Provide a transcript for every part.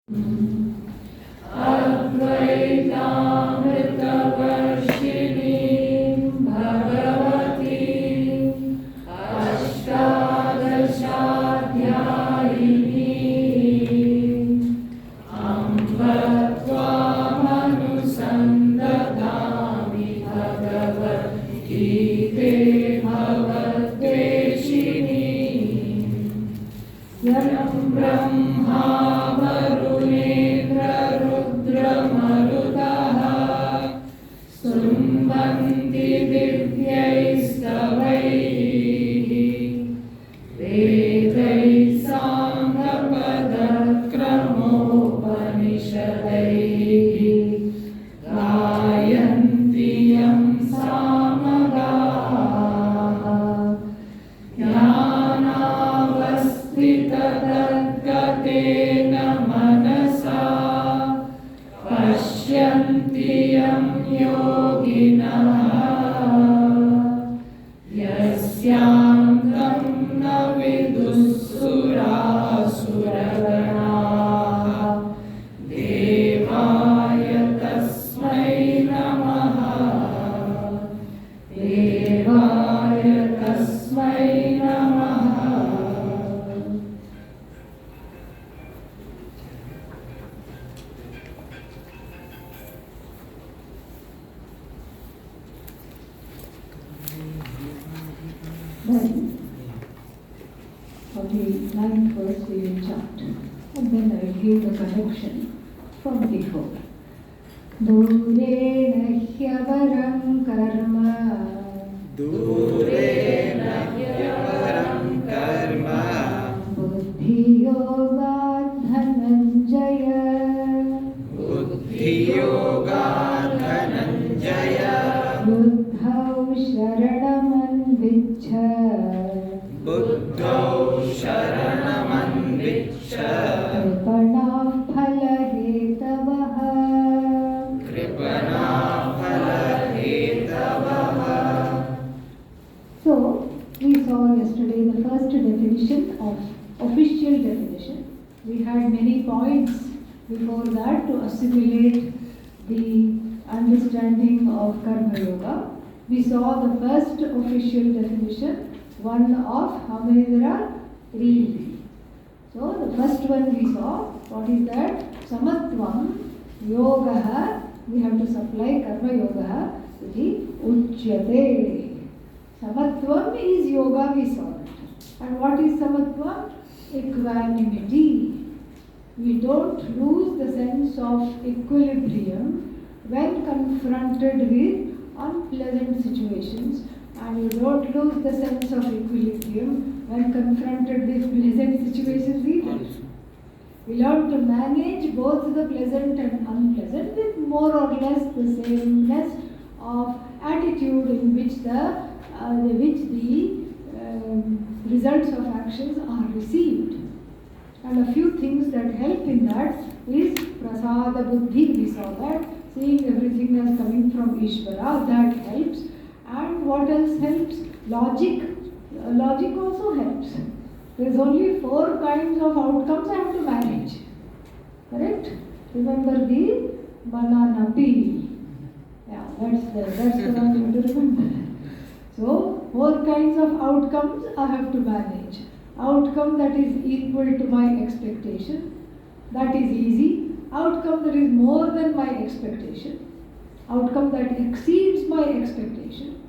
Advaitamritavarshini Bhagavati Ashtadashadhyayini Amba Tvamanusandadhami Bhagavad Gite Bhavaddveshini Yam Brahma Marunetra Sumbhanti Divyaistavaihi Vedai Sangapada-kramopanishadaihi Gayanti Yam Samagaha Jnanavastita-tadgatena manasa Pashyanti Yam Yoginah Yasyam na vidussurasuraganah Devaya tasmai namaha Devaya tasmai namaha. Then, 49th verse we will chant, and then I will give the connection from before. Durena hyavaram karma Durena hyavaram karma buddhi yoga dhananjaya Buddhi yoga dhananjaya buddhau sharamanvichha Buddhau sharamanvichha Kripanah phala-hetavaha Kripanah phala-hetavaha. So, we saw yesterday the first definition of official definition. We had many points before that to assimilate the understanding of Karma Yoga. We saw the first official definition, one of how many there are? 3. So, the first one we saw, what is that? Samatvam Yogaha, we have to supply Karma Yogaha, iti Uchyate. Samatvam is yoga, we saw that. And what is Samatvam? Equanimity. We don't lose the sense of equilibrium when confronted with unpleasant situations, and you don't lose the sense of equilibrium when confronted with pleasant situations either. We learn to manage both the pleasant and unpleasant with more or less the sameness of attitude in which the results of actions are received. And a few things that help in that is prasada buddhi, we saw that, seeing everything as coming from Ishvara, that helps. And what else helps? Logic. Logic also helps. There is only 4 kinds of outcomes I have to manage. Correct? Remember the banana peel. Yeah, that's the one you have to remember. So, 4 kinds of outcomes I have to manage. Outcome that is equal to my expectation, that is easy. Outcome that is more than my expectation. Outcome that exceeds my expectation.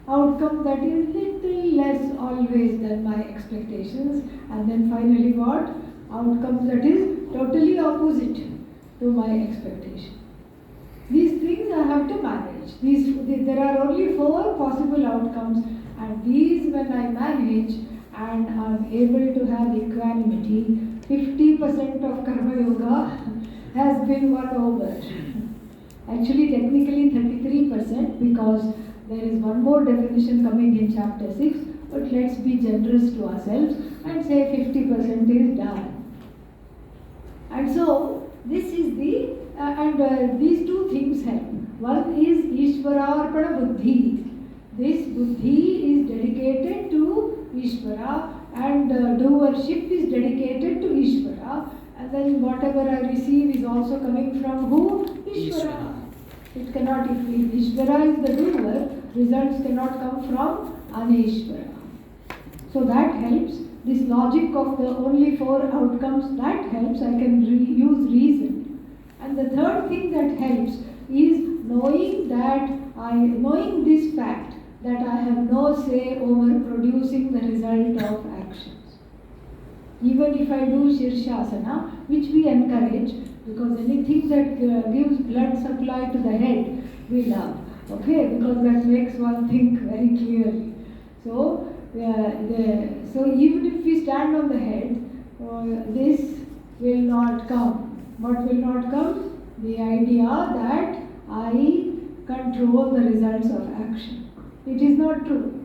Outcome that is little less always than my expectations. And then finally what? Outcome that is totally opposite to my expectation. These things I have to manage. There are only 4 possible outcomes, and these when I manage and I am able to have equanimity, 50% of Karma Yoga has been won over. Actually, technically 33%, because there is one more definition coming in chapter 6, but let's be generous to ourselves and say 50% is done. And so, this is the, these 2 things help. One is Ishvararpana Buddhi. This Buddhi is dedicated to Ishvara, and doership is dedicated to Ishvara, and then whatever I receive is also coming from who? Ishvara. It cannot, if Ishvara is the doer, results cannot come from Aneshvara. So that helps. This logic of the only 4 outcomes, that helps. I can use reason. And the third thing that helps is knowing this fact that I have no say over producing the result of actions. Even if I do Shirshasana, which we encourage, because anything that gives blood supply to the head, we love. Okay, because that makes one think very clearly. So, so even if we stand on the head, this will not come. What will not come? The idea that I control the results of action. It is not true.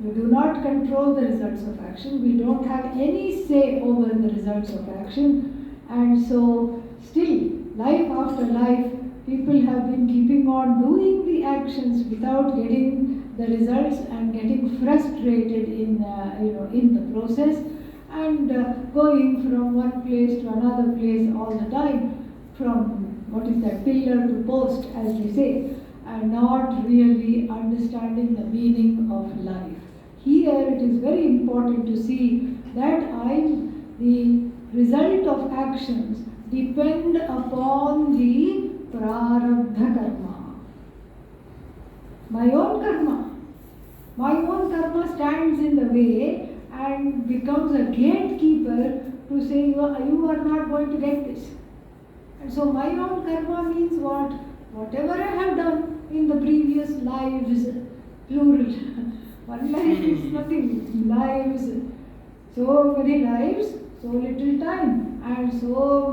We do not control the results of action. We don't have any say over the results of action. And so, still, life after life, people have been keeping on doing the actions without getting the results and getting frustrated in the process, and going from one place to another place all the time, from pillar to post, as we say, and not really understanding the meaning of life. Here it is very important to see that the result of actions depend upon the prarabdha karma. My own karma stands in the way and becomes a gatekeeper to say you are not going to get this. And so my own karma means what? Whatever I have done in the previous lives, plural. One life is nothing. Lives, so many lives, so little time. And so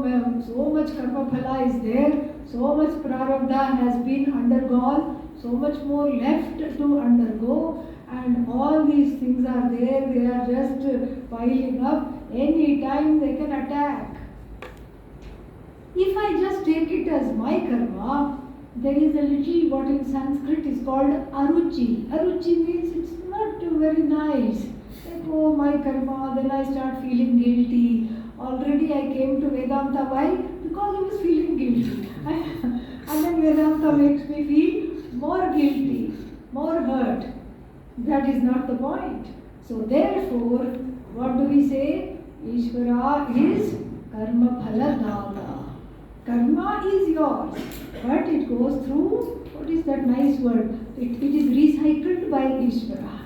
much karma phala is there, so much prarabdha has been undergone, so much more left to undergo, and all these things are there, they are just piling up. Any time they can attack. If I just take it as my karma, there is a little what in Sanskrit is called aruchi. Aruchi means it's not very nice. Like, oh, my karma, then I start feeling guilty. Already I came to Vedanta, why? Because I was feeling guilty. And then Vedanta makes me feel more guilty, more hurt. That is not the point. So therefore, what do we say? Ishvara is karma phala data. Karma is yours, but it goes through, what is that nice word? It is recycled by Ishvara.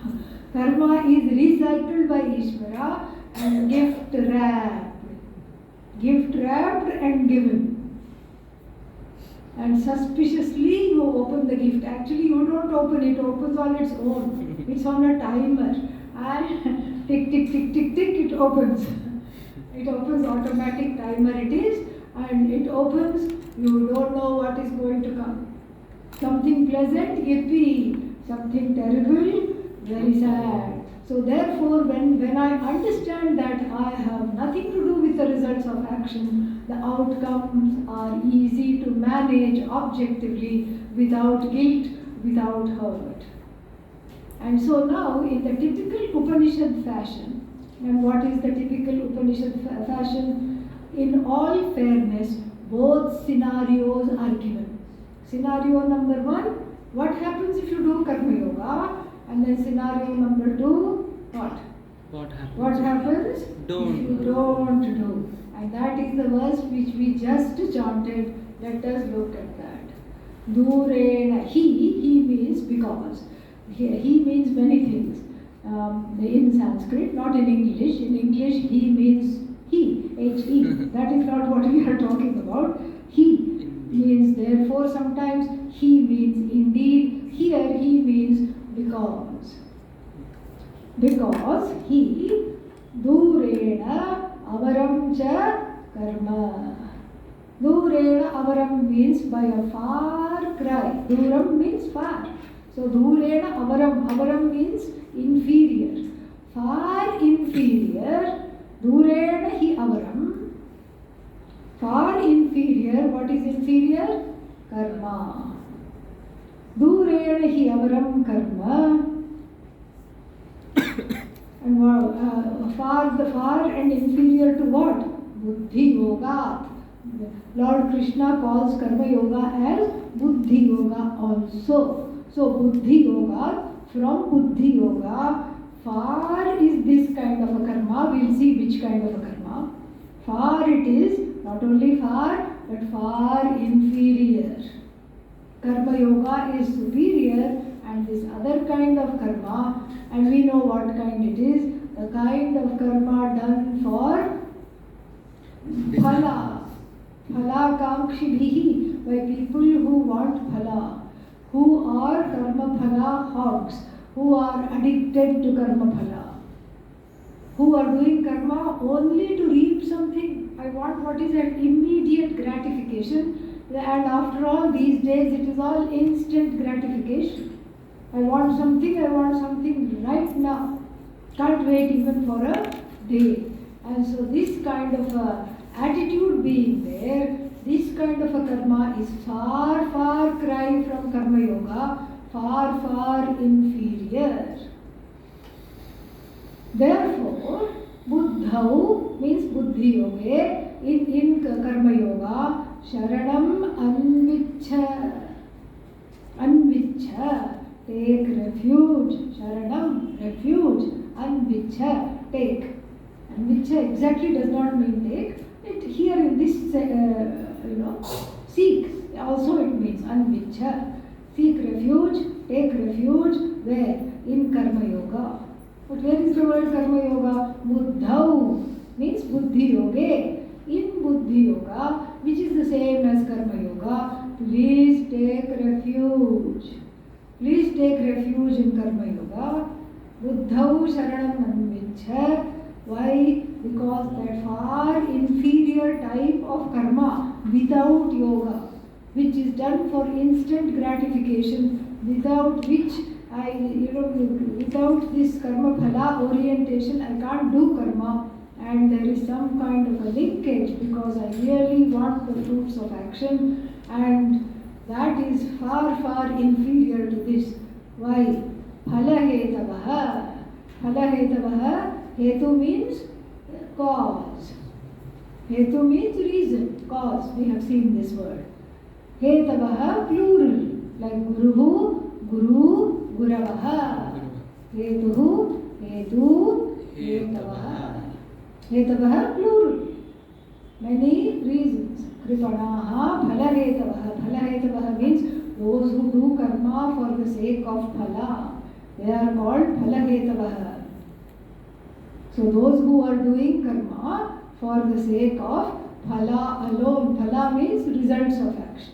Karma is recycled by Ishvara and gift wrapped. Gift wrapped and given. And suspiciously you open the gift. Actually you don't open it, opens on its own. It's on a timer. And tick, tick, tick, tick, tick, it opens. It opens, automatic timer it is. And it opens, you don't know what is going to come. Something pleasant, yippee. Something terrible, very sad. So therefore, when I understand that I have nothing to do with the results of action, the outcomes are easy to manage objectively, without guilt, without hurt. And so now, in the typical Upanishad fashion, and what is the typical Upanishad fashion? In all fairness, both scenarios are given. Scenario number 1, what happens if you do Karma Yoga? And then scenario number 2, what? What happens if you don't do? And that is the verse which we just chanted. Let us look at that. Durena, he means because. He means many things. In Sanskrit, not in English. In English, he means he, H-E. That is not what we are talking about. He means therefore, sometimes he means indeed. Here he means because. Because he, durena avaram cha karma. Durena avaram means by a far cry. Duram means far. So durena avaram. Avaram means inferior. Far inferior. Durena hi avaram. Far inferior. What is inferior? Karma. Durena hi avaram karma. And far and inferior to what? Buddhi Yoga. Lord Krishna calls Karma Yoga as Buddhi Yoga also. So Buddhi Yoga, from Buddhi Yoga, far is this kind of a karma. We'll see which kind of a karma. Far it is, not only far, but far inferior. Karma Yoga is superior, and this other kind of karma, and we know what kind it is, the kind of karma done for phala. Phala kamkshibhihi, by people who want phala, who are karma phala hogs, who are addicted to karma phala, who are doing karma only to reap something. I want what is an immediate gratification, and after all these days it is all instant gratification. I want something right now. Can't wait even for a day. And so this kind of a attitude being there, this kind of a karma is far, far cry from Karma Yoga, far, far inferior. Therefore, Buddhau means Buddhi Yoga, in Karma Yoga, Sharanam Anvichha, take refuge. Sharanam, refuge. Anvichha, take. Anvichha exactly does not mean take. It here in this, seek. Also it means Anvichha. Seek refuge, take refuge. Where? In Karma Yoga. But where is the word Karma Yoga? Buddhau means Buddhi Yoga. In Buddhi Yoga, which is the same as Karma Yoga, please take refuge. Please take refuge in Karma Yoga. Buddhau Sharanam Anvichha. Why? Because that far inferior type of karma without yoga, which is done for instant gratification, without which without this karma phala orientation, I can't do karma, and there is some kind of a linkage because I really want the fruits of action, and that is far, far inferior to this. Why? Phala hetavaha. Phala hetavaha. Hetu means cause. Hetu means reason, cause. We have seen this word. Hetavaha, plural, like guruhu, guru, guravaha. Hetuhu, hetu, hetavaha. Hetavaha, plural. Many reasons. Kripanaha, phala hetavaha. Phala hetavaha means those who do karma for the sake of phala. They are called phala hetavaha. So those who are doing karma for the sake of phala alone. Phala means results of action.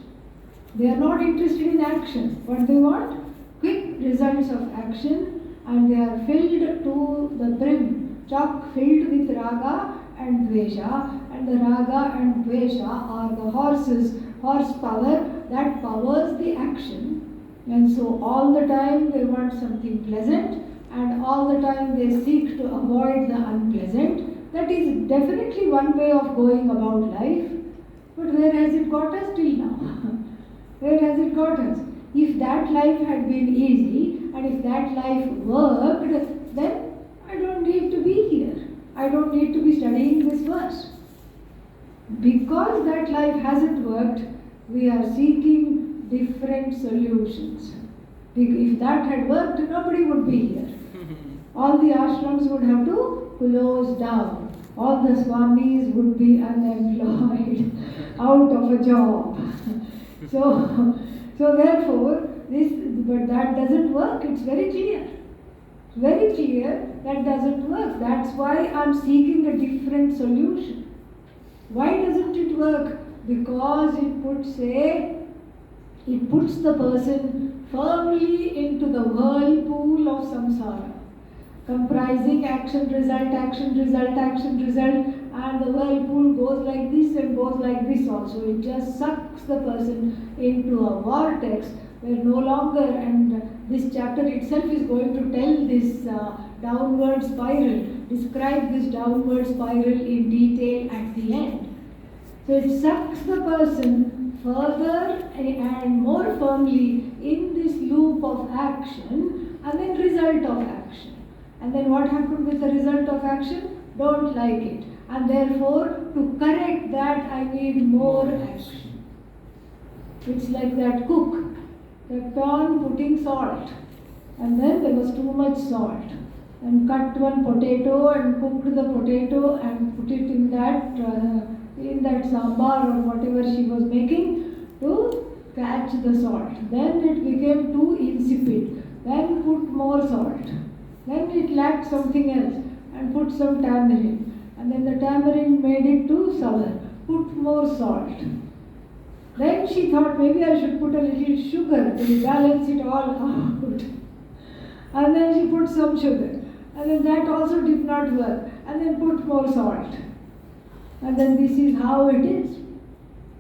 They are not interested in action. What they want? Quick results of action, and they are filled to the brim, chock filled with raga and dvesha, and the raga and dvesha are the horsepower that powers the action. And so all the time they want something pleasant, and all the time they seek to avoid the unpleasant. That is definitely one way of going about life. But where has it got us till now? Where has it got us? If that life had been easy, and if that life worked, then I don't need to be here. I don't need to be studying this verse. Because that life hasn't worked, we are seeking different solutions. If that had worked, nobody would be here. All the ashrams would have to close down. All the swamis would be unemployed, out of a job. So therefore, but that doesn't work. It's very clear. It's very clear that doesn't work. That's why I'm seeking a different solution. Why doesn't it work? Because it puts the person firmly into the whirlpool of samsara, comprising action, result, and the whirlpool goes like this and goes like this also. It just sucks the person into a vortex where no longer, and this chapter itself is going to tell this downward spiral, describe this downward spiral in detail at the end. So it sucks the person further and more firmly in this loop of action, and then result of action. And then what happened with the result of action? Don't like it. and therefore to correct that I need more action. It's like that cook kept on putting salt, and then there was too much salt, and cut one potato and cooked the potato and put it in that sambar or whatever she was making to catch the salt. Then it became too insipid. Then put more salt. Then it lacked something else and put some tamarind. And then the tamarind made it too sour. Put more salt. Then she thought maybe I should put a little sugar to balance it all out. And then she put some sugar. And then that also did not work. And then put more salt. And then this is how it is.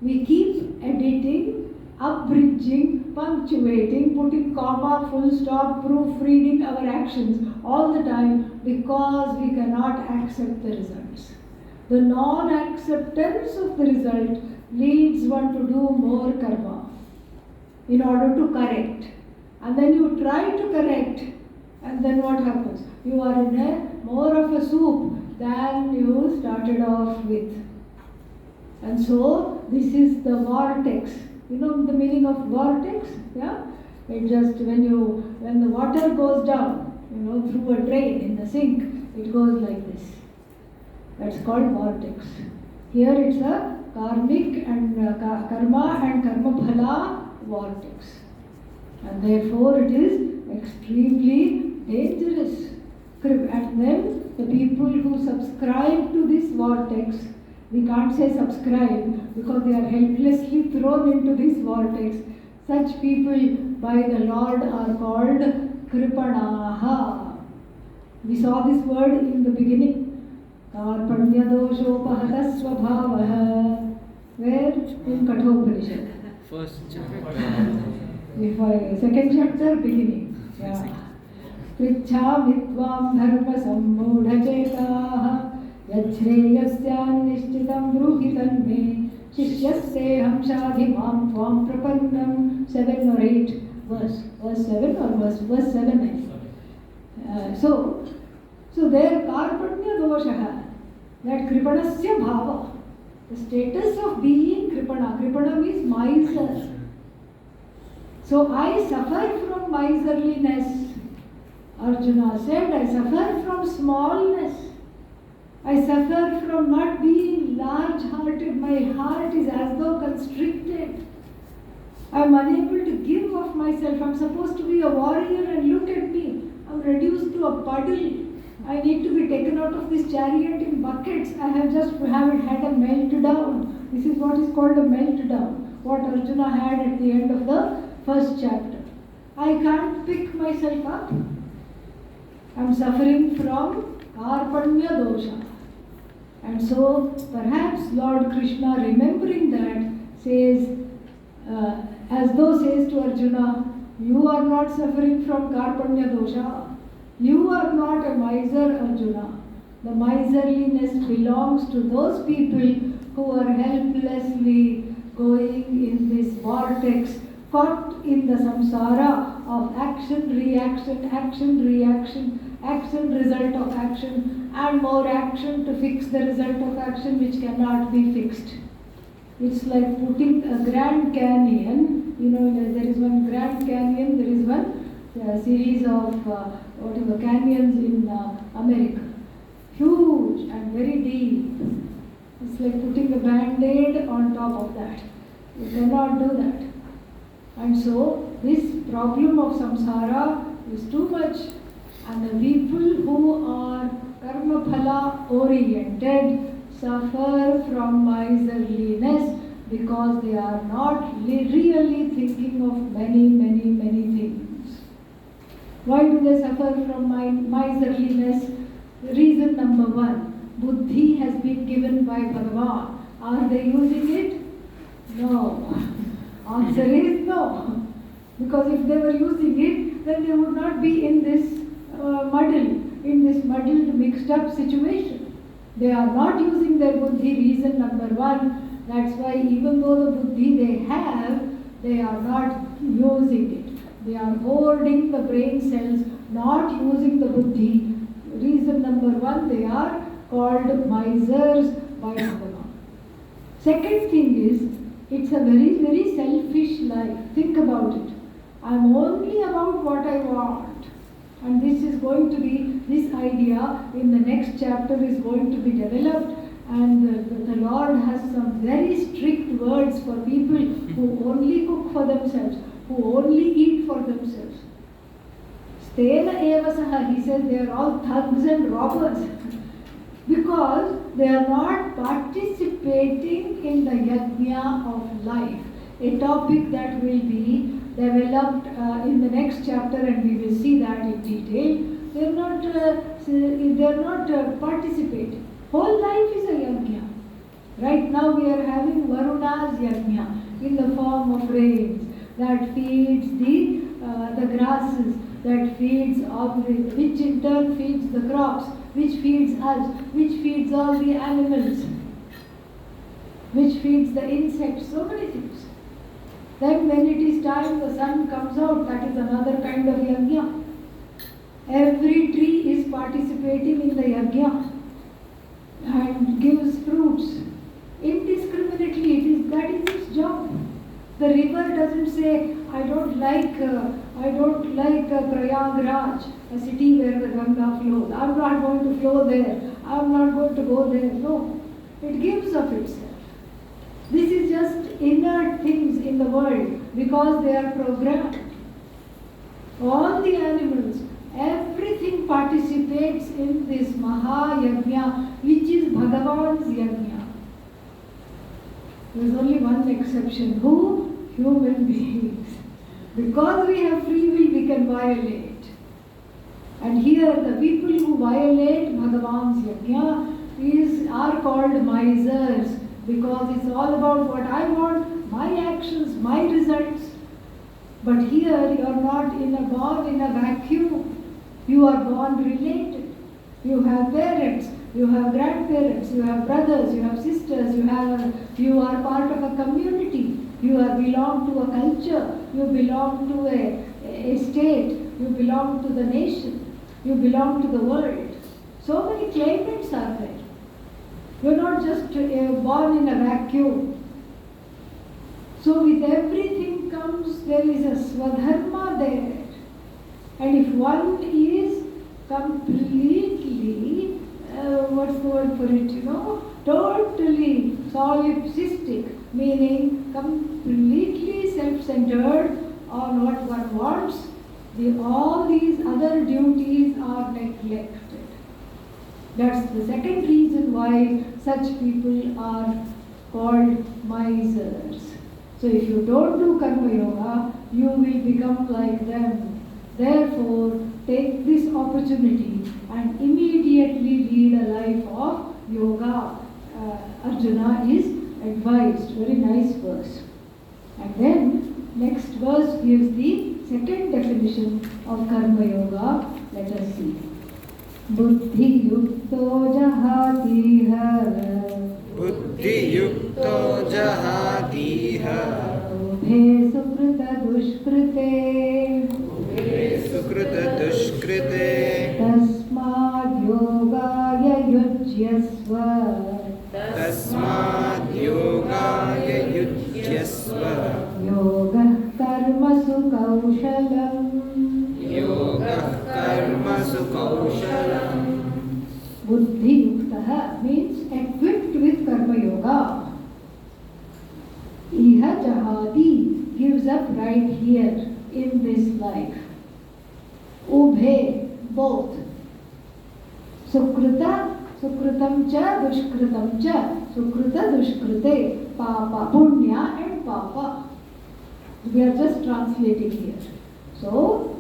We keep editing, abridging, punctuating, putting comma, full stop, proofreading our actions all the time because we cannot accept the results. The non-acceptance of the result leads one to do more karma in order to correct. And then you try to correct, and then what happens? You are in a more of a soup than you started off with. And so this is the vortex. You know the meaning of vortex? Yeah? It just when the water goes down, through a drain in the sink, it goes like this. That's called vortex. Here it's a karmic and karma and karma phala vortex. And therefore it is extremely dangerous. And then the people who subscribe to this vortex, we can't say subscribe because they are helplessly thrown into this vortex. Such people by the Lord are called kripanaha. We saw this word in the beginning. Karpanya doshopahata svabhavaha. Where? In Kathopanishad. First chapter. Second chapter, beginning. Yeah. Prichhamitvam dharma sammudhachetaha yajhreyasyan nishchitam bruhitan me shishyaseham shadhimam tvam prapannam. 7 or 8 verse 7 or verse 7 So there karpanya doshaha, that kripanasya bhava, the status of being kripana means miser. So I suffer from miserliness. Arjuna said, I suffer from smallness. I suffer from not being large-hearted. My heart is as though constricted. I am unable to give of myself. I am supposed to be a warrior and look at me. I am reduced to a puddle. I need to be taken out of this chariot in buckets. I have had a meltdown. This is what is called a meltdown. What Arjuna had at the end of the first chapter. I can't pick myself up. I am suffering from karpanya dosha. And so perhaps Lord Krishna, remembering that, says, as though says to Arjuna, you are not suffering from karpanya dosha. You are not a miser, Arjuna. The miserliness belongs to those people who are helplessly going in this vortex, caught in the samsara of action, reaction, result of action, and more action to fix the result of action which cannot be fixed. It's like putting a Grand Canyon, there is one Grand Canyon, there is one series of canyons in America. Huge and very deep. It's like putting a band-aid on top of that. You cannot do that. And so this problem of samsara is too much, and the people who are karma phala oriented suffer from miserliness because they are not really thinking of many things. Why do they suffer from miserliness? Reason number 1, buddhi has been given by Bhagavad. Are they using it? No. Answer is no. Because if they were using it, then they would not be in this muddled, mixed up situation. They are not using their buddhi. Reason number 1, that's why even though the buddhi they have, they are not using it. They are hoarding the brain cells, not using the buddhi. Reason number 1, they are called misers by Bhagavan. Second thing is, it's a very, very selfish life. Think about it. I'm only about what I want. And this is going to be, this idea in the next chapter is going to be developed, and the Lord has some very strict words for people who only cook for themselves, who only eat for themselves. Stena eva saha, he says they are all thugs and robbers because they are not participating in the yajna of life, a topic that will be developed in the next chapter, and we will see that in detail. They are not participating. Whole life is a yajna. Right now we are having Varuna's yajna in the form of rains that feeds the grasses, that feeds which in turn feeds the crops, which feeds us, which feeds all the animals, which feeds the insects, so many things. Then when it is time the sun comes out, that is another kind of yajna. Every tree is participating in the yajna and gives fruits indiscriminately. That is its job. The river doesn't say, I don't like Prayagraj, a city where the Ganga flows. I'm not going to flow there. I'm not going to go there. No, it gives of itself. This is just inert things in the world because they are programmed. All the animals, everything participates in this Maha Yajna, which is Bhagavan's Yajna. There is only one exception. Who? Human beings. Because we have free will, we can violate. And here the people who violate Bhagavan's Yajna are called misers, because it's all about what I want, my actions, my results. But here you are not born in a vacuum. You are born related. You have parents, you have grandparents, you have brothers, you have sisters, you are part of a community. You belong to a culture, you belong to a state, you belong to the nation, you belong to the world. So many claimants are there. You're not just born in a vacuum. So with everything comes, there is a swadharma there. And if one is completely, what's the word for it, totally solipsistic, meaning completely self-centered on what one wants, all these other duties are neglected. That's the second reason why such people are called misers. So if you don't do Karma Yoga, you will become like them. Therefore, take this opportunity and immediately lead a life of yoga. Arjuna is advised. Very nice verse. And then, next verse gives the second definition of Karma Yoga. Let us see. Buddhi yukto jahatiha. Buddhi yukto jahatiha. Ubhe sukrita dushkrite. Ubhe sukrita dushkrite. Tasmad yogaya yujyasva. Tasmad yogaya yujyasva. Yoga karmasu kaushalam. Yoga karmasu kaushalam. Buddhi yuktaha means equipped with Karma Yoga. Iha jahadi gives up right here in this life. Ubhe, both. Sukrita, sukritam cha, dushkritam cha. Sukrita, dushkrite, papa, punya and papa. We are just translating here. So,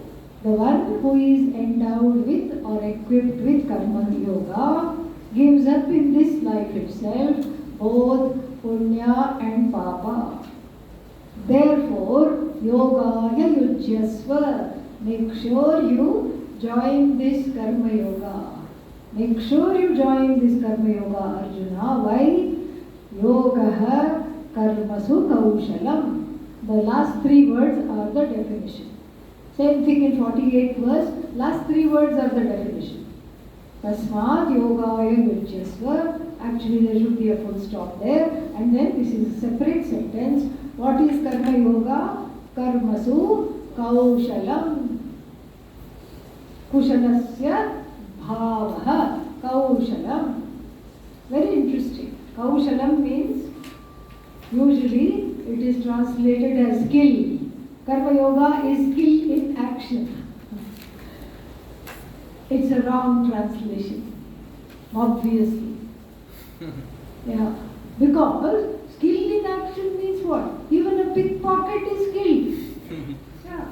the one who is endowed with or equipped with Karma Yoga gives up in this life itself both punya and papa. Therefore, yogaya yujyasva. Make sure you join this Karma Yoga. Make sure you join this Karma Yoga, Arjuna. Why? Yogaha karmasu kaushalam. The last three words are the definition. Same thing in 48th verse. Last three words are the definition. Tasmad yogaya yujyasva. Actually, there should be a full stop there. And then this is a separate sentence. What is karma yoga? Karmasu kaushalam. Kushalasya bhavaha. Kaushalam. Very interesting. Kaushalam means, usually it is translated as skill. Karma yoga is skill in action. It's a wrong translation, obviously. Yeah, because skilled in action means what? Even a pickpocket is skilled. Yeah.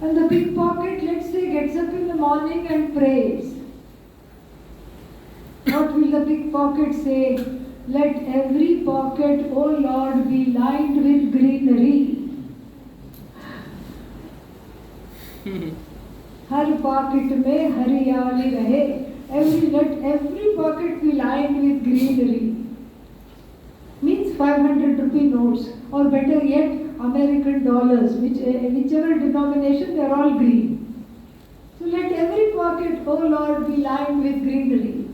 And the pickpocket, let's say, gets up in the morning and prays. What will the pickpocket say? Let every pocket, O Lord, be lined with greenery. Her pocket में हरियाली रहे. Let every pocket be lined with greenery. Means 500 rupee notes, or better yet, American dollars, whichever denomination, they are all green. So let every pocket, O Lord, be lined with greenery.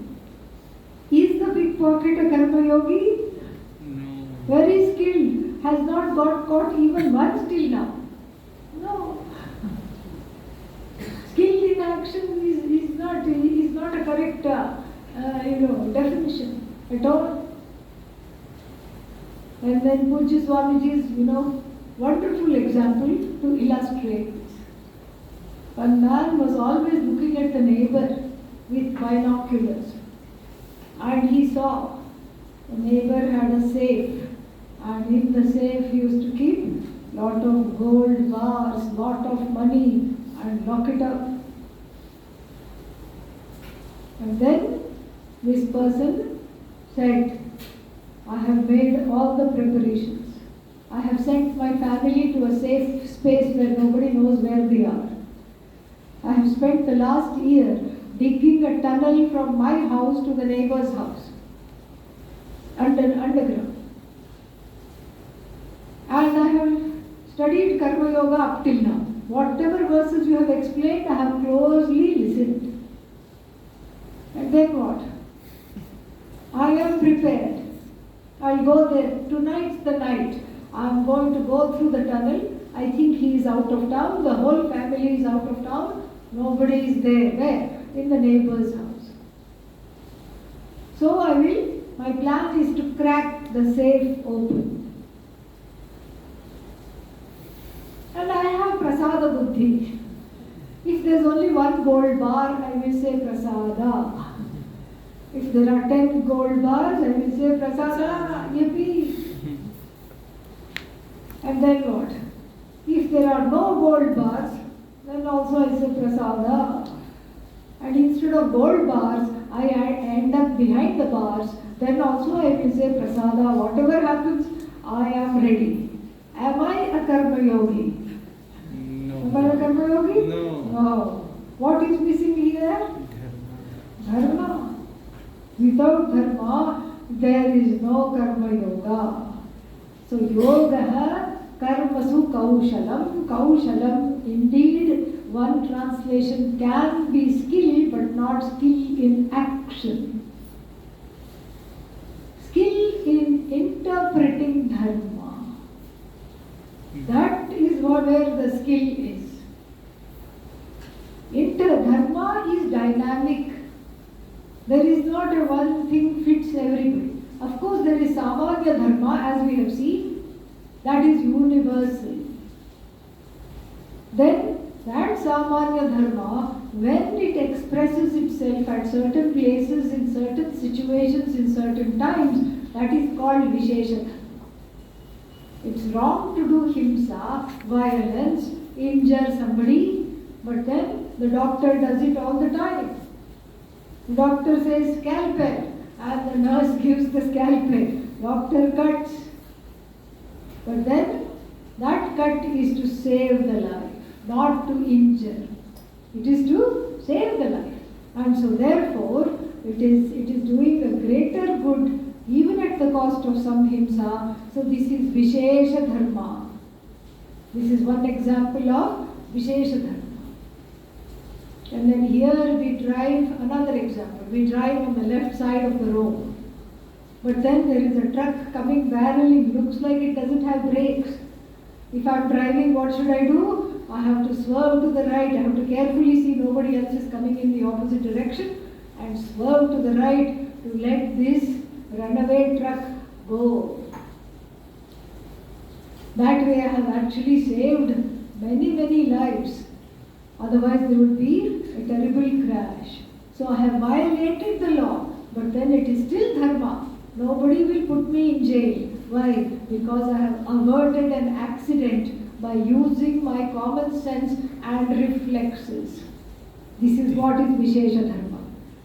Is the pickpocket a karma yogi? No. Very skilled, has not got caught even once till now. No. Skilled in action is not a correct definition at all. And then Pujya Swamiji's wonderful example to illustrate this. One man was always looking at the neighbor with binoculars, and he saw the neighbor had a safe, and in the safe he used to keep lot of gold bars, lot of money, and lock it up. And then this person said, I have made all the preparations. I have sent my family to a safe space where nobody knows where they are. I have spent the last year digging a tunnel from my house to the neighbor's house, underground. And I have studied Karma Yoga up till now. Whatever verses you have explained, I have closely listened. And then what? I am prepared. I'll go there. Tonight's the night. I am going to go through the tunnel. I think he is out of town. The whole family is out of town. Nobody is there. Where? In the neighbor's house. So my plan is to crack the safe open. And I have prasada buddhi. If there is only one gold bar, I will say prasada. If there are 10 gold bars, I will say prasada, yippee. And then what? If there are no gold bars, then also I say prasada. And instead of gold bars, I end up behind the bars, then also I will say prasada. Whatever happens, I am ready. Am I a karma yogi? No. Am I a karma yogi? No. No. What is missing here? Dharma. Without dharma, there is no karma yoga. So yoga karmasu kaushalam. Kaushalam, indeed, one translation can be skill, but not skill in action. Skill in interpreting dharma. That is where the skill is. Dharma is dynamic. There is not a one thing fits everybody. Of course, there is samanya dharma, as we have seen, that is universal. Then that samanya dharma, when it expresses itself at certain places, in certain situations, in certain times, that is called vishesha dharma. It's wrong to do himsa, violence, injure somebody, but then the doctor does it all the time. The doctor says scalpel, and the nurse gives the scalpel. Doctor cuts. But then that cut is to save the life, not to injure. It is to save the life. And so therefore, it is doing a greater good even at the cost of some himsa. So this is vishesha dharma. This is one example of vishesha dharma. And then here we drive, another example, we drive on the left side of the road. But then there is a truck coming barreling, looks like it doesn't have brakes. If I'm driving, what should I do? I have to swerve to the right, I have to carefully see nobody else is coming in the opposite direction and swerve to the right to let this runaway truck go. That way I have actually saved many lives. Otherwise there would be a terrible crash. So I have violated the law, but then it is still dharma. Nobody will put me in jail. Why? Because I have averted an accident by using my common sense and reflexes. This is what is Vishesha Dharma.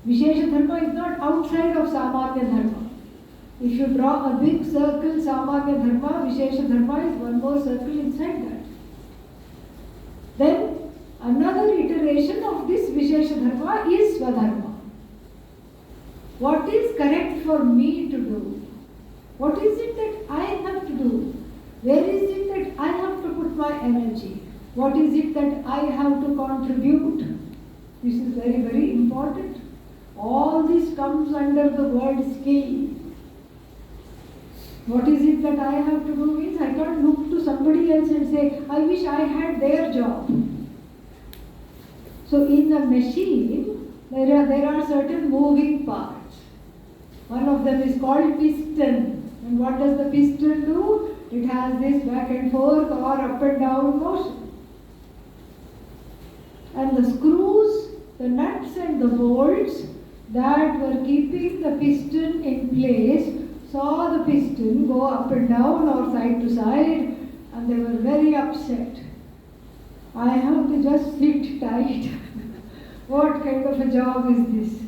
Vishesha Dharma is not outside of Samanya Dharma. If you draw a big circle, Samanya Dharma, Vishesha Dharma is one more circle inside that. Then another iteration of this Vishesha Dharma is Swadharma. What is correct for me to do? What is it that I have to do? Where is it that I have to put my energy? What is it that I have to contribute? This is very important. All this comes under the word skill. What is it that I have to do means I can't look to somebody else and say, I wish I had their job. So in a machine, there are certain moving parts. One of them is called piston. And what does the piston do? It has this back and forth or up and down motion. And the screws, the nuts and the bolts that were keeping the piston in place saw the piston go up and down or side to side, and they were very upset. I have to just sit tight. What kind of a job is this?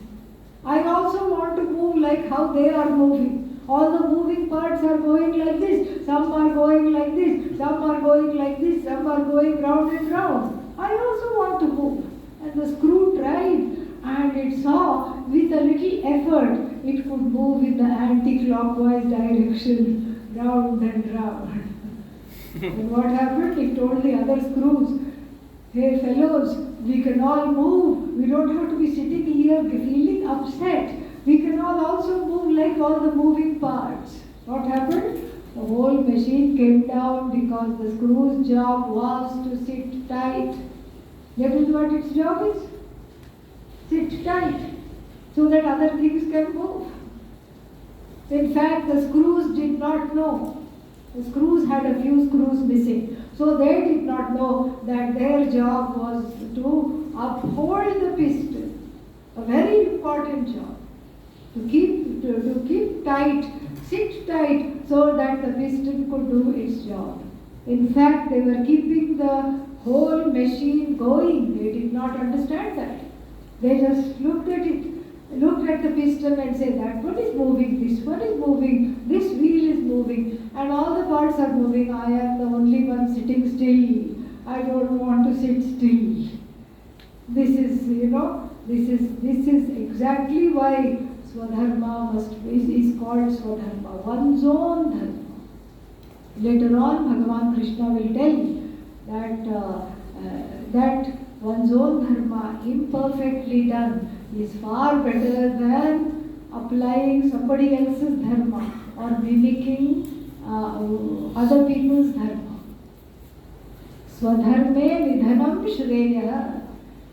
I also want to move like how they are moving. All the moving parts are going like this. Some are going like this. Some are going like this. Some are going round and round. I also want to move. And the screw tried, and it saw with a little effort it could move in the anti-clockwise direction, round and round. And what happened? It told the other screws, hey fellows, we can all move. We don't have to be sitting here feeling upset. We can all also move like all the moving parts. What happened? The whole machine came down because the screw's job was to sit tight. That is what its job is. Sit tight so that other things can move. In fact, the screws did not know. The screws had a few screws missing. So they did not know that their job was to uphold the piston. A very important job. To keep tight, sit tight so that the piston could do its job. In fact, they were keeping the whole machine going. They did not understand that. They just looked at it, looked at the piston and said, that one is moving, this one is moving, this wheel is moving, and all the parts are moving. I am the only one sitting still. I don't want to sit still. This is exactly why Swadharma is called Swadharma, one's own dharma. Later on, Bhagavan Krishna will tell that one's own dharma, imperfectly done, is far better than applying somebody else's dharma or mimicking other people's dharma. Swadharme nidhanam shreya.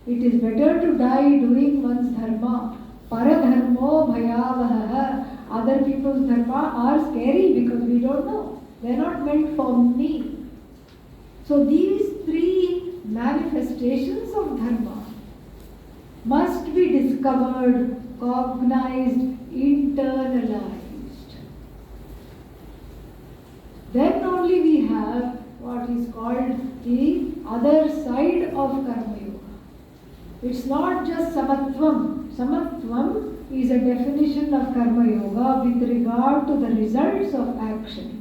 It is better to die doing one's dharma. Paradharmo bhayavaha. Other people's dharma are scary because we don't know. They are not meant for me. So these three manifestations of dharma must be discovered, cognized, internalized. Then only we have what is called the other side of Karma Yoga. It's not just Samatvam. Samatvam is a definition of Karma Yoga with regard to the results of action.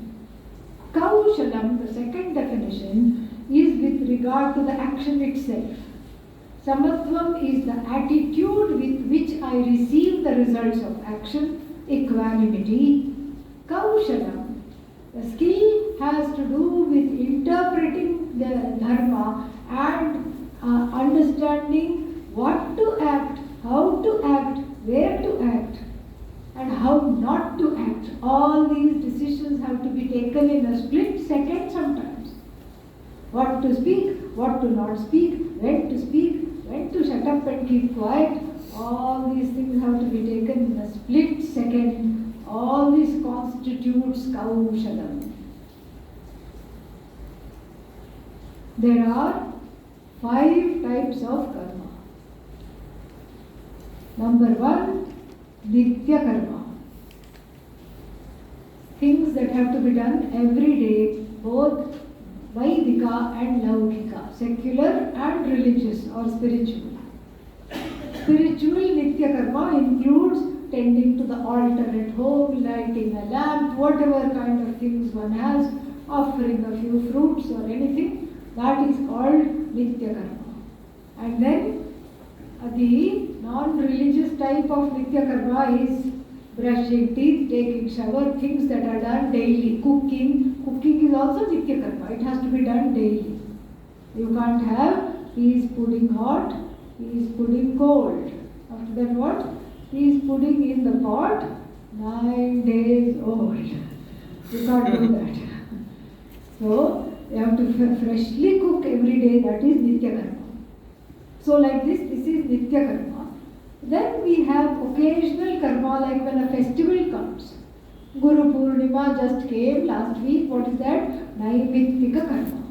Kaushalam, the second definition, is with regard to the action itself. Samatvam is the attitude with which I receive the results of action, equanimity. Kaushalam, the skill has to do with interpreting the dharma and understanding what to act, how to act, where to act, and how not to act. All these decisions have to be taken in a split second sometimes. What to speak, what to not speak, when to shut up and keep quiet. All these things have to be taken in a split second. All this constitutes kaushalam. There are 5 types of karma. Number 1, nitya karma. Things that have to be done every day, both Vaidika and Laukika, secular and religious or spiritual. Spiritual nitya karma includes tending to the altar at home, lighting a lamp, whatever kind of things one has, offering a few fruits or anything. That is called nitya karma. And then the non-religious type of nitya karma is brushing teeth, taking shower, things that are done daily. Cooking is also nitya karma. It has to be done daily. You can't have peas pudding hot, peas pudding cold. After that what? Peas pudding in the pot, 9 days old. You can't do that. So you have to freshly cook every day. That is nitya karma. So like this is nitya karma. Then we have occasional karma, like when a festival comes. Guru Purnima just came last week. What is that? Naimittika karma.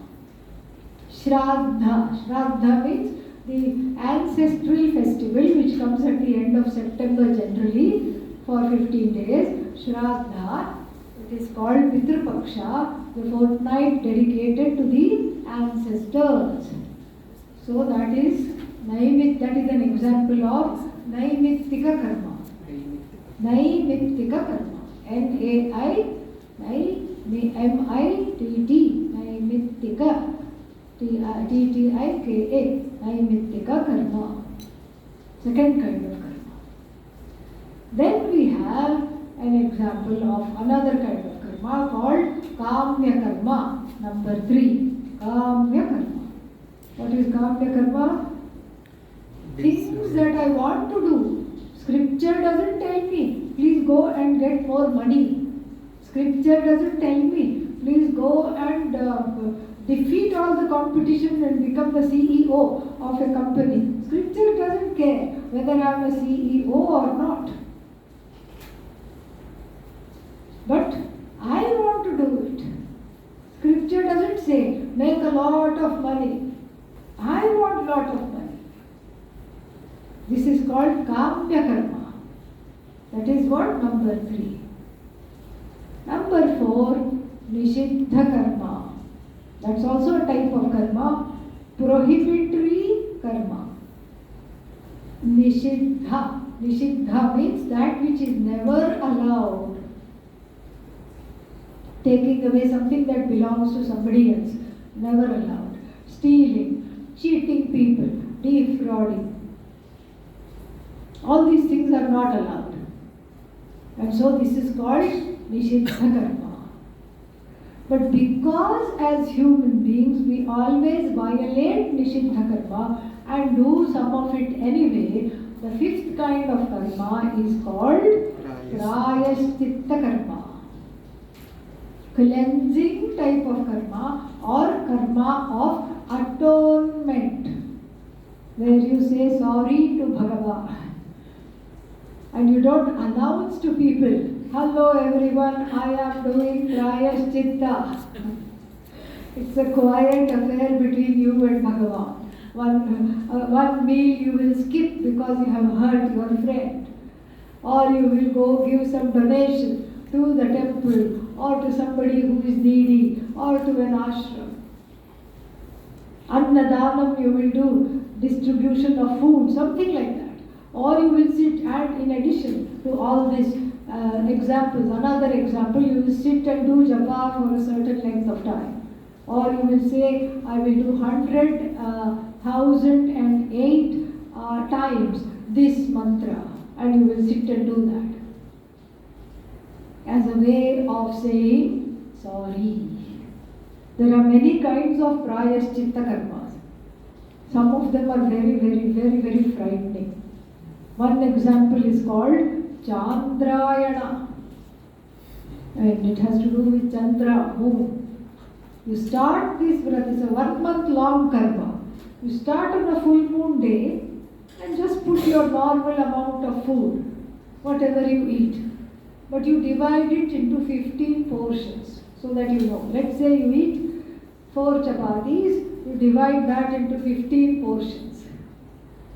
Shraddha. Shraddha means the ancestral festival which comes at the end of September generally for 15 days. Shraddha. It is called Pitru Paksha, the fortnight dedicated to the ancestors. So that is that is an example of Naimittika karma. Naimittika karma. Naimittika. Naimittika. Ttika. Naimittika karma. Second kind of karma. Then we have an example of another kind of karma called Kamya karma. Number 3. Kamya karma. What is Kamya karma? Things that I want to do. Scripture doesn't tell me, please go and get more money. Scripture doesn't tell me, please go and defeat all the competition and become the CEO of a company. Scripture doesn't care whether I am a CEO or not. But I want to do it. Scripture doesn't say, make a lot of money. I want lot of money. This is called Kamya karma. That is what? Number 3. Number 4, Nishiddha karma. That's also a type of karma. Prohibitory karma. Nishiddha. Nishiddha means that which is never allowed. Taking away something that belongs to somebody else. Never allowed. Stealing, cheating people, defrauding. All these things are not allowed. And so this is called Nishiddha karma. But because as human beings we always violate Nishiddha karma and do some of it anyway, the 5th kind of karma is called Prayashchitta karma. Cleansing type of karma or karma of atonement, where you say sorry to Bhagavad. And you don't announce to people, hello everyone, I am doing Prayashchitta. It's a quiet affair between you and Bhagavan. One meal you will skip because you have hurt your friend. Or you will go give some donation to the temple or to somebody who is needy or to an ashram. Annadanam you will do, distribution of food, something like that. Or you will sit and in addition to all these examples, another example, you will sit and do japa for a certain length of time. Or you will say, I will do 100,008 times this mantra, and you will sit and do that. As a way of saying sorry. There are many kinds of prayashchitta karmas. Some of them are very, very, very, very frightening. One example is called Chandrayana. And it has to do with Chandra, moon. You start this Vrat, it's a 1 month long karma. You start on a full moon day and just put your normal amount of food, whatever you eat. But you divide it into 15 portions so that you know. Let's say you eat 4 chapatis, you divide that into 15 portions.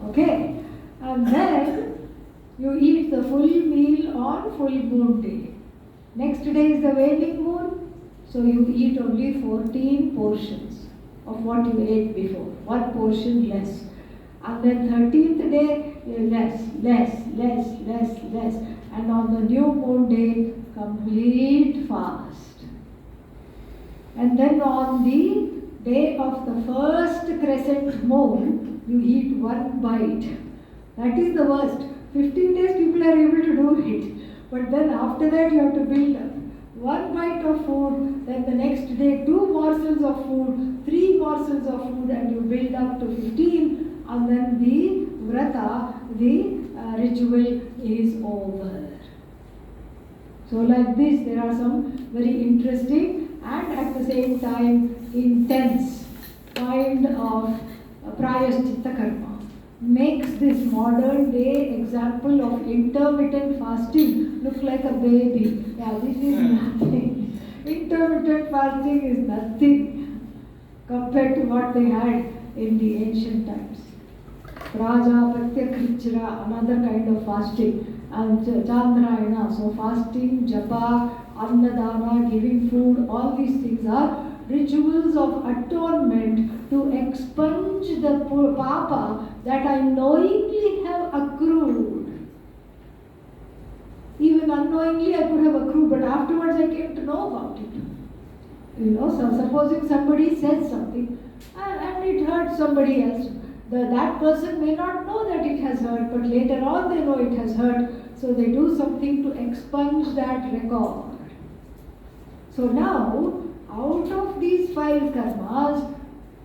Okay? And then you eat the full meal on full moon day. Next day is the waning moon, so you eat only 14 portions of what you ate before, 1 portion less. And then 13th day, less. And on the new moon day, complete fast. And then on the day of the first crescent moon, you eat 1 bite. That is the worst. 15 days people are able to do it. But then after that you have to build up. 1 bite of food, then the next day 2 morsels of food, 3 morsels of food, and you build up to 15, and then the vrata, the ritual is over. So like this, there are some very interesting and at the same time intense kind of prayashchitta karma. Makes this modern day example of intermittent fasting look like a baby. Yeah, this is nothing. Intermittent fasting is nothing compared to what they had in the ancient times. Prajapatya Krichra, another kind of fasting. And Chandrayana, so fasting, japa, annadana, giving food, all these things are rituals of atonement to expunge the papa that I knowingly have accrued. Even unknowingly I could have accrued, but afterwards I came to know about it. You know, so supposing somebody says something and it hurts somebody else. That person may not know that it has hurt, but later on they know it has hurt, so they do something to expunge that record. So now, out of these 5 karmas,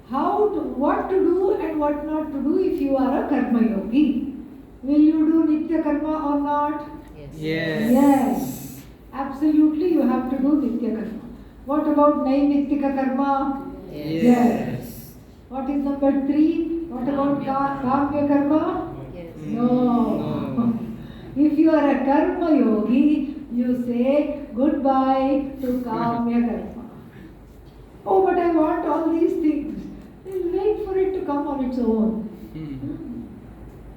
what to do and what not to do if you are a karma yogi? Will you do nitya karma or not? Yes. Absolutely, you have to do nitya karma. What about naimittika karma? Yes. What is number 3? What about kamya karma? Yes. No. If you are a karma yogi, you say goodbye to kamya karma. Oh, but I want all these things. Then wait for it to come on its own.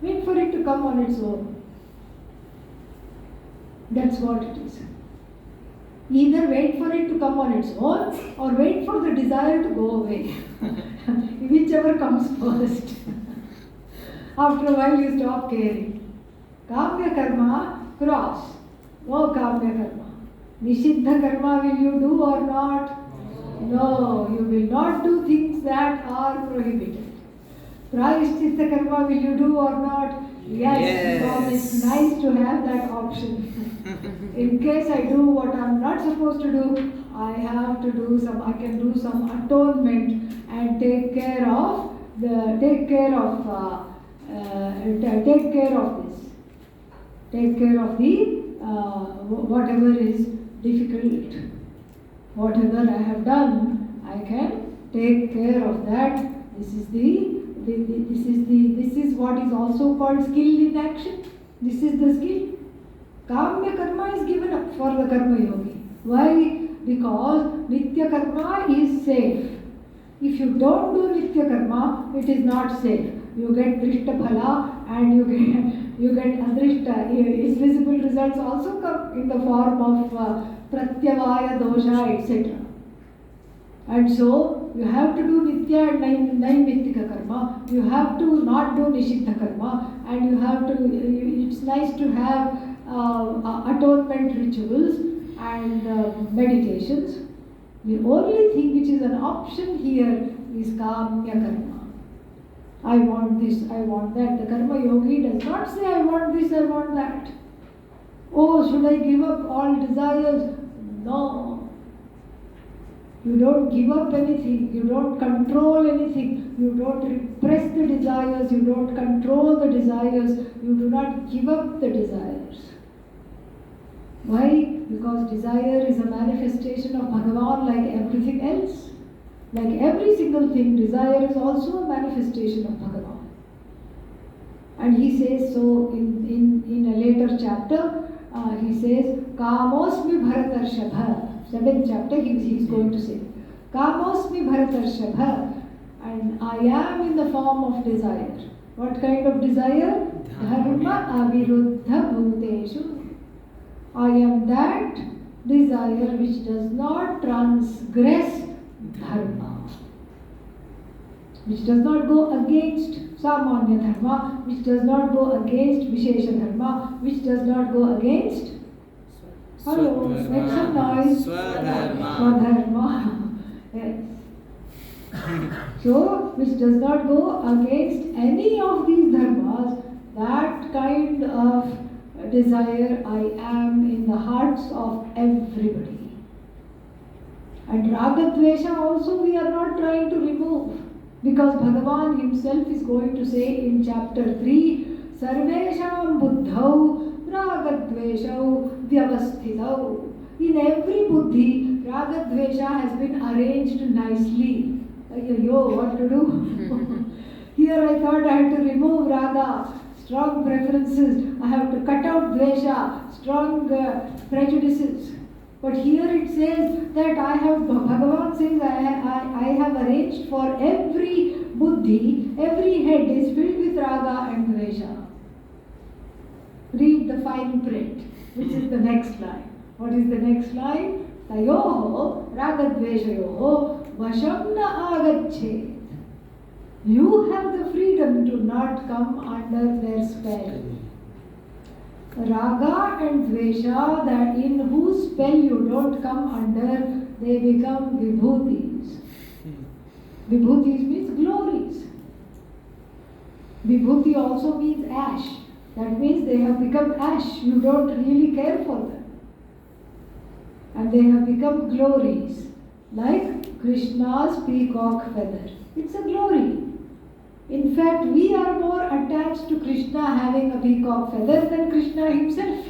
Wait for it to come on its own. That's what it is. Either wait for it to come on its own or wait for the desire to go away. Whichever comes first. After a while you stop caring. Kamya karma, cross. No kamya karma. Nishiddha karma will you do or not? No, you will not do things that are prohibited. Prayashchitta karma will you do or not? Yes, because it's nice to have that option. In case I do what I'm not supposed to do, I can do some atonement and take care of this. Take care of the whatever is difficult. Whatever I have done, I can take care of that. This is what is also called skill in action. This is the skill. Kamya karma is given up for the karma yogi. Why? Because nitya karma is safe. If you don't do nitya karma, it is not safe. You get drishta phala and you get adrishta. Its visible results also come in the form of pratyavaya dosha, etc. And so you have to do nitya and naimittika karma. You have to not do nishiddha karma, and you have to. It's nice to have atonement rituals and meditations. The only thing which is an option here is kamya karma. I want this, I want that. The karma yogi does not say I want this, I want that. Oh, should I give up all desires? No. You don't give up anything, you don't control anything, you don't repress the desires, you don't control the desires, you do not give up the desires. Why? Because desire is a manifestation of Bhagavan like everything else. Like every single thing, desire is also a manifestation of Bhagavan. And he says so in a later chapter, he says, Kamosmi Bharatarshabha. 7th chapter, he is going to say, Kamosmi Bharatarshabha, and I am in the form of desire. What kind of desire? Dharma aviruddha bhuteshu. I am that desire which does not transgress dharma, which does not go against samanya dharma, which does not go against vishesha dharma, which does not go against hello, make some noise. Swadharma. Yes. So, which does not go against any of these dharmas, that kind of desire I am in the hearts of everybody. And Ragadvesha also we are not trying to remove, because Bhagavan himself is going to say in chapter 3, Sarvesham buddhau Ragadveshau vyavasthitau. In every buddhi, Ragadvesha has been arranged nicely. Yo, what to do? Here I thought I had to remove Raga, strong preferences. I have to cut out Dvesha, strong prejudices. But here it says that Bhagavan says I have arranged for every buddhi, every head is filled with Raga and Dvesha. Read the fine print, which is the next line. What is the next line? Tayoho ragadveshayoho vasham na agachet. You have the freedom to not come under their spell. Raga and Dvesha, that in whose spell you don't come under, they become vibhutis. Vibhutis means glories. Vibhuti also means ash. That means they have become ash. You don't really care for them. And they have become glories. Like Krishna's peacock feather. It's a glory. In fact, we are more attached to Krishna having a peacock feather than Krishna himself.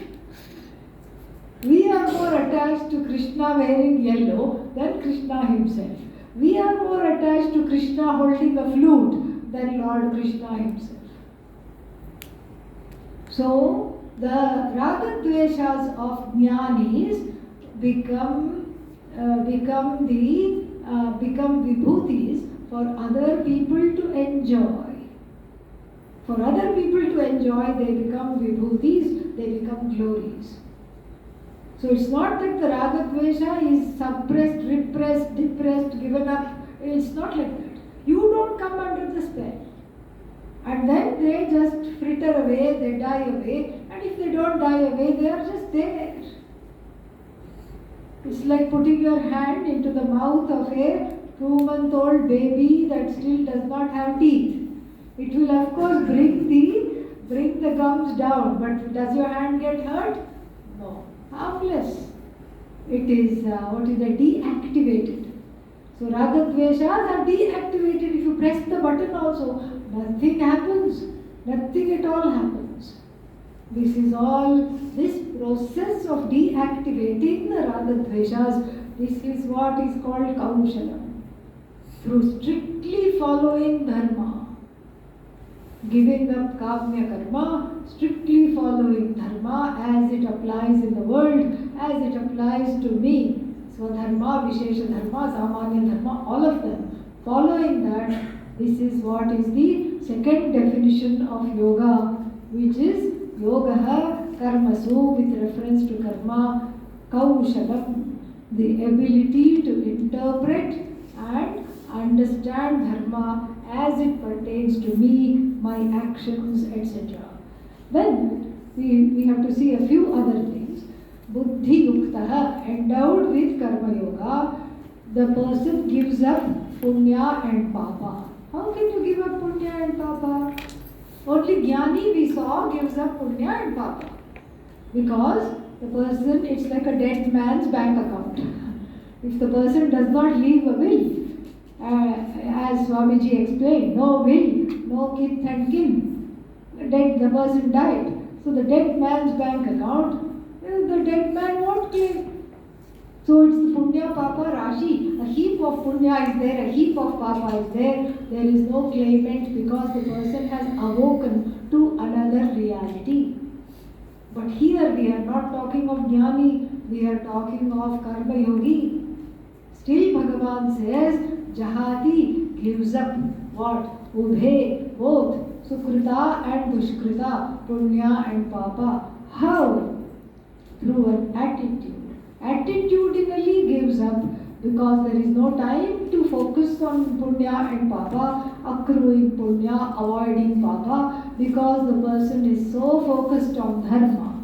We are more attached to Krishna wearing yellow than Krishna himself. We are more attached to Krishna holding a flute than Lord Krishna himself. So, the ragadveshas of jnanis become vibhutis for other people to enjoy. For other people to enjoy, they become vibhutis, they become glories. So it's not that the ragadvesha is suppressed, repressed, depressed, given up. It's not like that. You don't come under the spell. And then they just fritter away, they die away. And if they don't die away, they are just there. It's like putting your hand into the mouth of a 2-month-old baby that still does not have teeth. It will of course bring the gums down, but does your hand get hurt? No. Harmless. It is deactivated. So ragadveshas are deactivated. If you press the button also, nothing happens. Nothing at all happens. This process of deactivating the ragadveshas, this is what is called kaushalam. Through strictly following dharma, giving up kamya karma, strictly following dharma as it applies in the world, as it applies to me. Swadharma, Vishesha Dharma, Samanya Dharma, all of them. Following that, this is what is the second definition of yoga, which is yogaha karmasu, with reference to karma, kaushalam, the ability to interpret and understand dharma as it pertains to me, my actions, etc. Then we have to see a few other things. Buddhi yuktaha, endowed with karma yoga, the person gives up punya and papa. How can you give up punya and papa? Only jnani we saw gives up punya and papa. Because the person, it's like a dead man's bank account. If the person does not leave a will, as Swamiji explained, no will, no kith and kin, the person died. So the dead man's bank account, the dead man won't claim. So it's the punya papa rashi. A heap of punya is there, a heap of papa is there. There is no claimant because the person has awoken to another reality. But here we are not talking of jnani, we are talking of karma yogi. Still Bhagavan says, Jahati gives up what? Ubhe, both. Sukrita and Dushkrita, Punya and Papa. How? Through an attitude. Attitudinally gives up because there is no time to focus on Punya and Papa, accruing Punya, avoiding Papa, because the person is so focused on Dharma.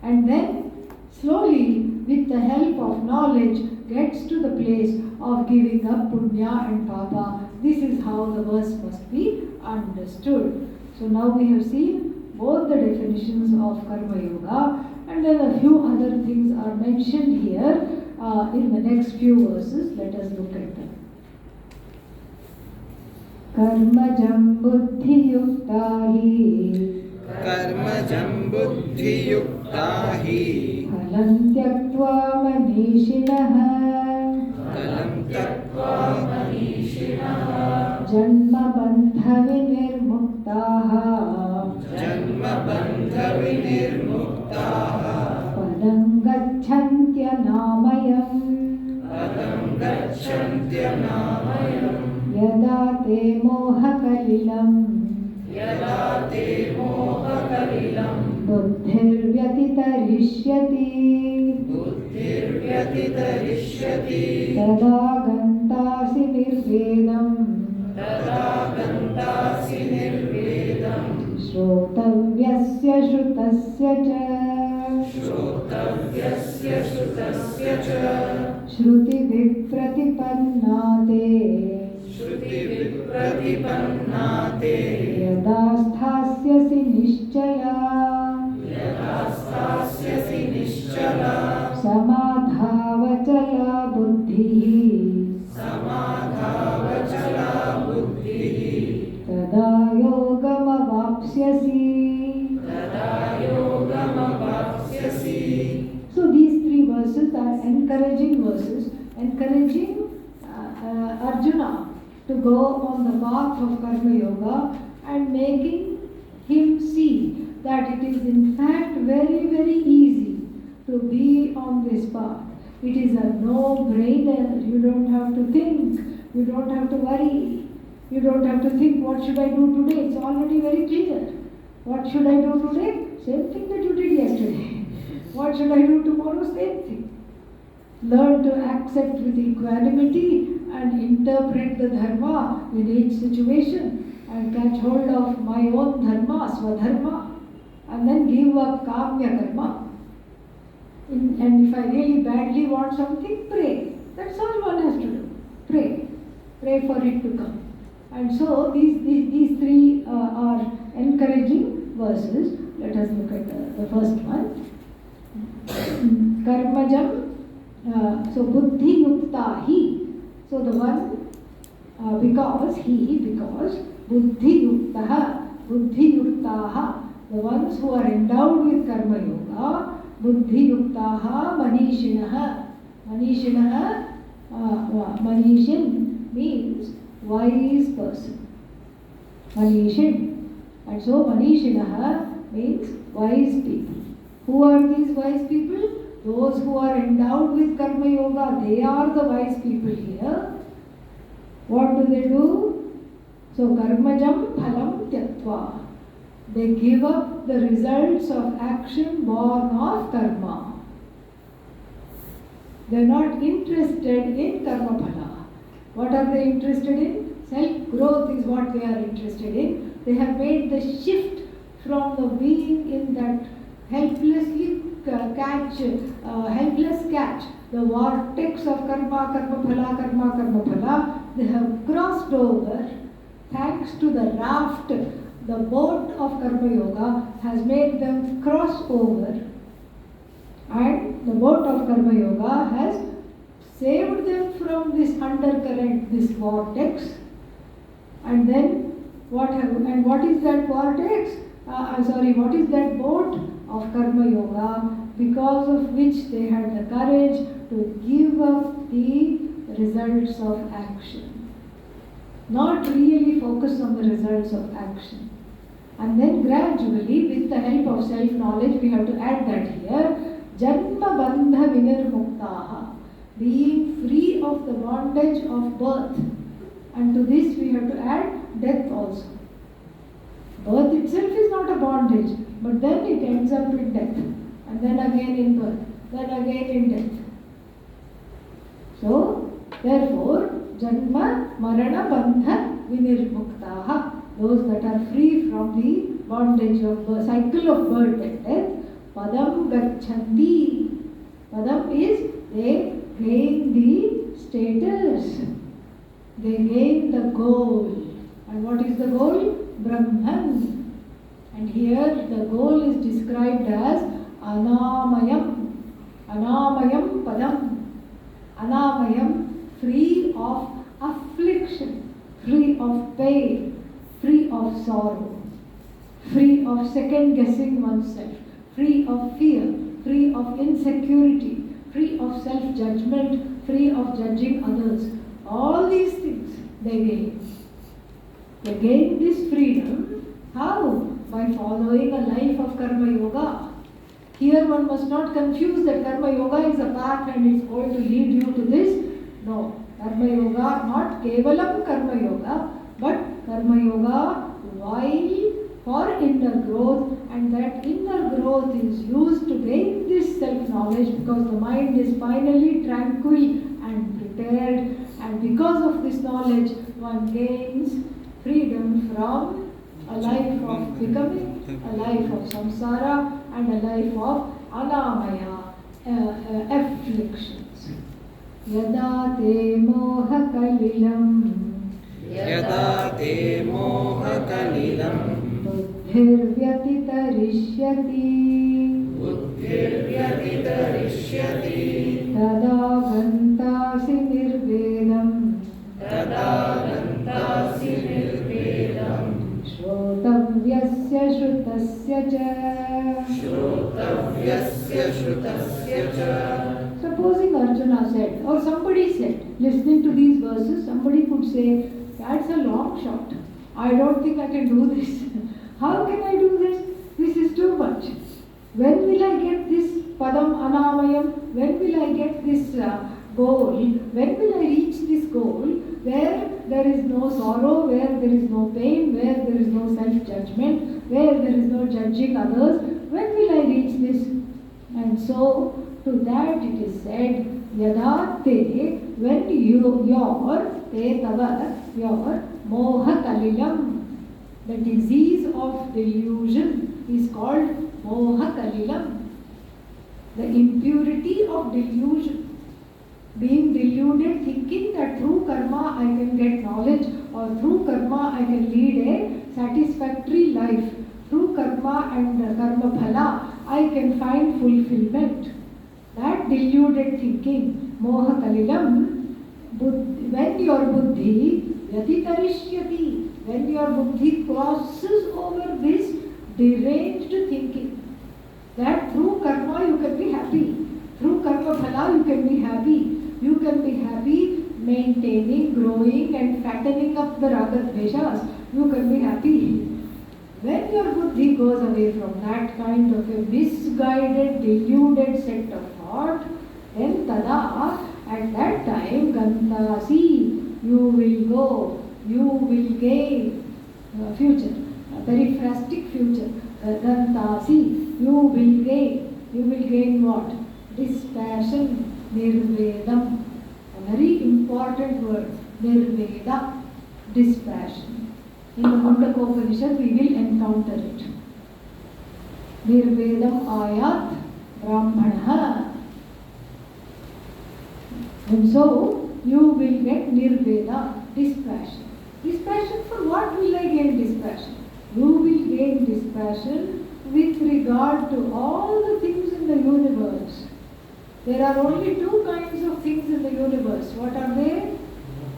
And then slowly, with the help of knowledge, gets to the place of giving up Punya and Papa. This is how the verse must be understood. So now we have seen both the definitions of Karma Yoga, and then a few other things are mentioned here in the next few verses. Let us look at them. Karmajam buddhi yuktahi Karmajam buddhi yuktahi Phalam tyaktva manishinaha Kalam tattva manishinaha Janma bandha vinirmuktaha Janma bandha vinirmuktaha Padam gacchantya namayam Padam gacchantya namayam Yada te mohakalilam Yada te mohakalilam Buddhirvyatitarishyati Buddhirvyatitarishyati Tada gantasi nirvedam Tada gantasi nirvedam Shrotavyasya shrutasya cha Shrotavyasya shrutasya cha Shruti vipratipannate Shruti vipratipannate Yada sthasyasi nishchaya Yada sthasyasi nischala Samadhavachala buddhihi Samadhavachala buddhihi Tada yogamavapsyasi. Tada yogamavapsyasi. So these three verses are encouraging verses, encouraging Arjuna to go on the path of Karma Yoga and making him see that it is in fact very, very easy to be on this path. It is a no-brainer. You don't have to think. You don't have to worry. You don't have to think, what should I do today? It's already very clear. What should I do today? Same thing that you did yesterday. What should I do tomorrow? Same thing. Learn to accept with equanimity and interpret the dharma in each situation and catch hold of my own dharma, swadharma, and then give up kamya karma. And if I really badly want something, pray. That's all one has to do. Pray. Pray for it to come. And so these three are encouraging verses. Let us look at the first one. Karmajam. So buddhi yukta hi. So the one because buddhi yuktaha, the ones who are endowed with karma yoga, buddhi yuktaha manishinaha. Manishin means wise person. Manishin. And so manishinaha means wise people. Who are these wise people? Those who are endowed with karma yoga, they are the wise people here. What do they do? So karmajam phalam tyaktva. They give up the results of action born of karma. They are not interested in karma phala. What are they interested in? Self-growth is what they are interested in. They have made the shift from the being in that helpless catch, the vortex of karma phala. They have crossed over thanks to the raft. The boat of karma yoga has made them cross over, and the boat of karma yoga has saved them from this undercurrent, this vortex. And then what is that vortex? What is that boat of Karma Yoga, because of which they had the courage to give up the results of action. Not really focus on the results of action. And then gradually, with the help of self-knowledge, we have to add that here, Janma Bandha Vinirmuktaha, being free of the bondage of birth. And to this we have to add death also. Birth itself is not a bondage, but then it ends up in death. And then again in birth, then again in death. So, therefore, Janma Marana Bandha Vinirmuktaha, those that are free from the bondage of the cycle of birth and death, Padam Gachanti. Padam is they gain the status, they gain the goal. And what is the goal? Brahman. And here the goal is described as Anamayam. Anamayam Padam. Anamayam, free of affliction, free of pain, free of sorrow, free of second guessing oneself, free of fear, free of insecurity, free of self-judgment, free of judging others. All these things they gain. They gain this freedom. How? By following a life of Karma Yoga. Here one must not confuse that Karma Yoga is a path and it's going to lead you to this. No. Karma Yoga, not Kevalam Karma Yoga, but Karma Yoga while for inner growth, and that inner growth is used to gain this self-knowledge, because the mind is finally tranquil and prepared, and because of this knowledge one gains freedom from a life of becoming, a life of samsara, and a life of anamaya, afflictions. Yada te moha kalilam, Yada te moha kalilam, buddhirvyatitarishyati, buddhirvyatitarishyati, tada gantasi nirvedam, tada gantasi nirvedam, shrotavyasya shrutasya cha. shrotavyasya shrutasya cha. Supposing Arjuna said, or somebody said, listening to these verses, somebody could say, that's a long shot. I don't think I can do this. How can I do this? This is too much. When will I get this Padam Anamayam? When will I get this goal? When will I reach this goal where there is no sorrow, where there is no pain, where there is no self-judgment, where there is no judging others? When will I reach this? And so, to that it is said, Yada te, when your moha kalilam, the disease of delusion is called moha kalilam. The impurity of delusion. Being deluded, thinking that through karma I can get knowledge, or through karma I can lead a satisfactory life. Through karma and karma phala, I can find fulfillment. That deluded thinking, moha kalilam, when your buddhi yatitarishyati, when your buddhi crosses over this deranged thinking, that through karma you can be happy, through karma phala you can be happy. You can be happy maintaining, growing and fattening up the ragadveshas. You can be happy. When your buddhi goes away from that kind of a misguided, deluded set of thought, then tada, at that time, gantasi, you will go, you will gain future, periphrastic future. Gantasi, you will gain what? Dispassion. Nirvedam, a very important word, Nirveda, dispassion. In the Mundaka-upanishad we will encounter it. Nirvedam ayat brahmana. And so, you will get Nirveda, dispassion. Dispassion for what will I gain dispassion? You will gain dispassion with regard to all the things in the universe. There are only two kinds of things in the universe. What are they?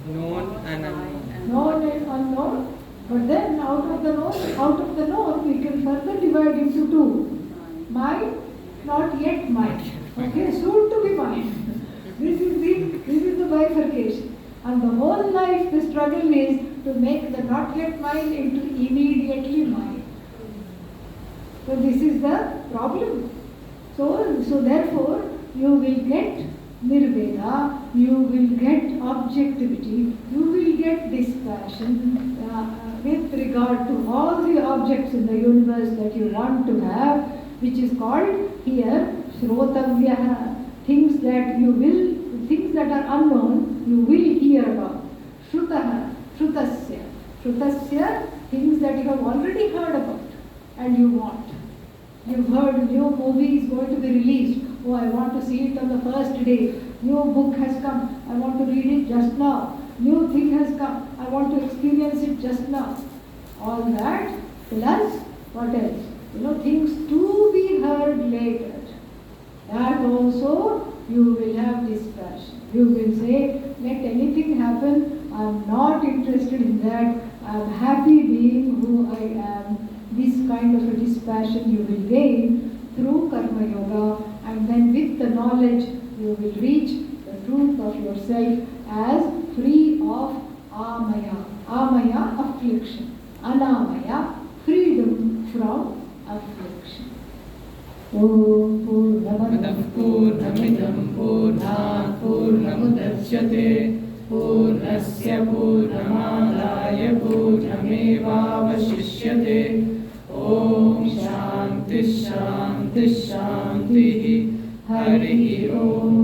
known and unknown. Known and unknown. But then out of the known, we can further divide into two. Mind, not yet mind. Okay, soon to be mind. This is the bifurcation. And the whole life, the struggle is to make the not yet mind into immediately mind. So this is the problem. So therefore, you will get nirvana, you will get objectivity, you will get dispassion with regard to all the objects in the universe that you want to have, which is called here shrotavyaha, things that are unknown, you will hear about. Shrutaha, shrutasya, things that you have already heard about and you want. You've heard a new movie is going to be released. Oh, I want to see it on the first day. New book has come. I want to read it just now. New thing has come. I want to experience it just now. All that plus what else? Things to be heard later. That also you will have dispassion. You will say, let anything happen. I am not interested in that. I am happy being who I am. This kind of a dispassion you will gain through Karma Yoga, and then with the knowledge you will reach the truth of yourself as free of amaya. Amaya, affliction. Anamaya, freedom from affliction. Om Purnamadaഃ Purnamidam Purnāt Purnamudachyate Purnasya Purnamadaya Purnamevavashishyate. Om Shanti Shanti Shanti. Hari Om.